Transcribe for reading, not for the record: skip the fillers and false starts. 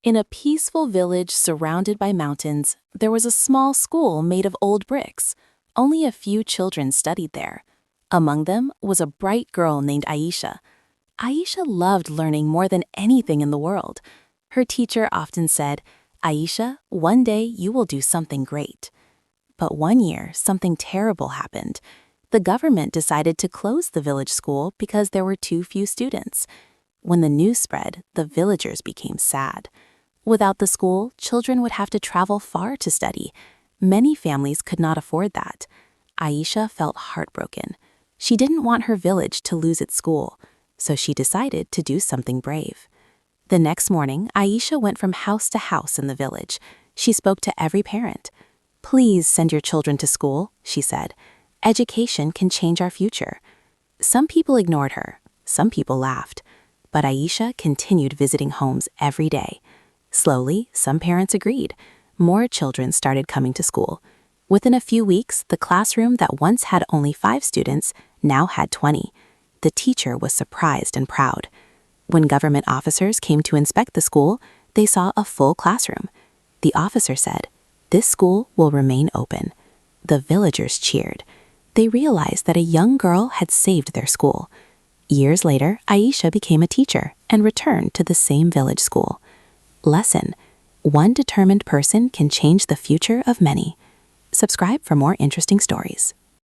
In a peaceful village surrounded by mountains, there was a small school made of old bricks. Only a few children studied there. Among them was a bright girl named Aisha. Aisha loved learning more than anything in the world. Her teacher often said, "Aisha, one day you will do something great." But one year, something terrible happened. The government decided to close the village school because there were too few students. When the news spread, the villagers became sad. Without the school, children would have to travel far to study. Many families could not afford that. Aisha felt heartbroken. She didn't want her village to lose its school, so she decided to do something brave. The next morning, Aisha went from house to house in the village. She spoke to every parent. "Please send your children to school," she said. "Education can change our future." Some people ignored her. Some people laughed. But Aisha continued visiting homes every day. Slowly, some parents agreed. More children started coming to school. Within a few weeks, the classroom that once had only 5 students now had 20. The teacher was surprised and proud. When government officers came to inspect the school, they saw a full classroom. The officer said, "This school will remain open." The villagers cheered. They realized that a young girl had saved their school. Years later, Aisha became a teacher and returned to the same village school. Lesson: one determined person can change the future of many. Subscribe for more interesting stories.